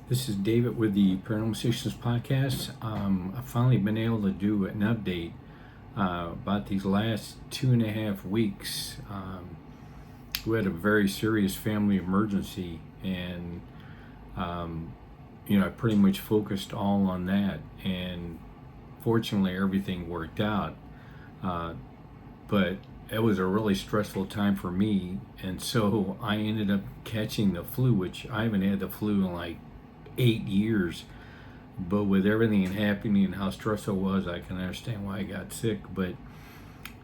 This is David with the Paranormal Solutions Podcast. I've finally been able to do an update about these last 2.5 weeks. We had a very serious family emergency, and I pretty much focused all on that. And fortunately, everything worked out. But it was a really stressful time for me, and so I ended up catching the flu, which I haven't had the flu in like 8 years. But with everything happening and how stressed I was, I can understand why I got sick. But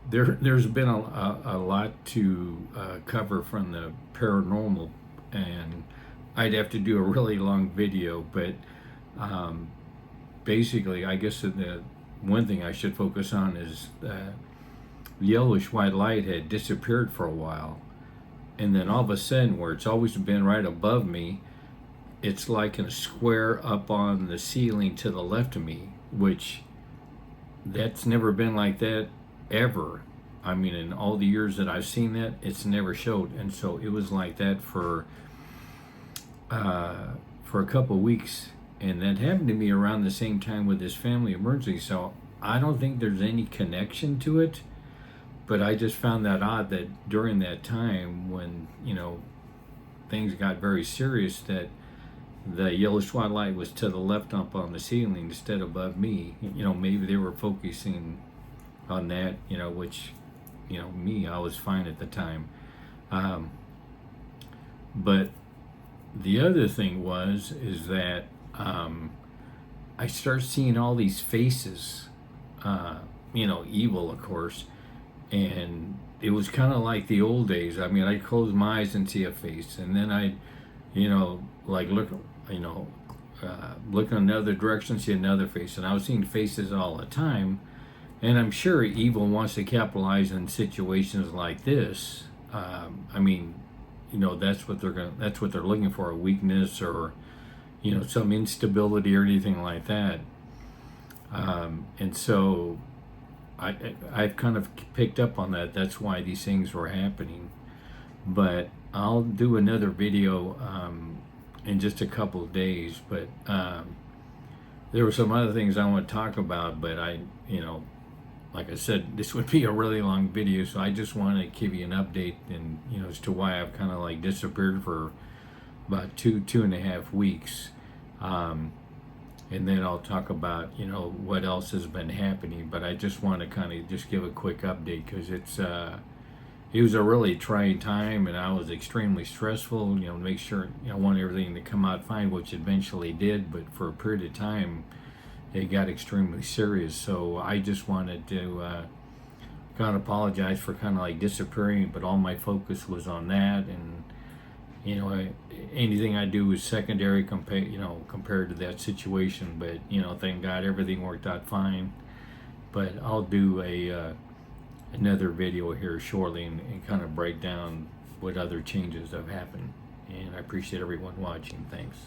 there's been a lot to cover from the paranormal, and I'd have to do a really long video. But basically, I guess the one thing I should focus on is yellowish white light had disappeared for a while, and then all of a sudden, where it's always been right above me, it's like in a square up on the ceiling to the left of me, which that's never been like that ever. I mean, in all the years that I've seen that, it's never showed. And so it was like that for a couple of weeks, and that happened to me around the same time with this family emergency. So I don't think there's any connection to it, but I just found that odd that during that time when things got very serious, that the yellowish white light was to the left up on the ceiling instead of above me. Maybe they were focusing on that, which, me, I was fine at the time. But the other thing is that I start seeing all these faces, evil, of course, and it was kind of like the old days. I mean, I'd close my eyes and see a face, and then I'd, like look in another direction, see another face, and I was seeing faces all the time. And I'm sure evil wants to capitalize on situations like this. That's what they're looking for, a weakness or, some instability or anything like that. And so I've kind of picked up on that. That's why these things were happening. But I'll do another video in just a couple of days. But there were some other things I want to talk about, but like I said, this would be a really long video, so I just want to give you an update and as to why I've kind of like disappeared for about 2.5 weeks, and then I'll talk about what else has been happening. But I just want to kind of just give a quick update because it was a really trying time, and I was extremely stressful. To make sure I want everything to come out fine, which eventually did. But for a period of time, it got extremely serious. So I just wanted to kind of apologize for kind of like disappearing, but all my focus was on that, and anything I do is secondary compared to that situation. But thank God everything worked out fine. But I'll do another video here shortly and kind of break down what other changes have happened. And I appreciate everyone watching. Thanks.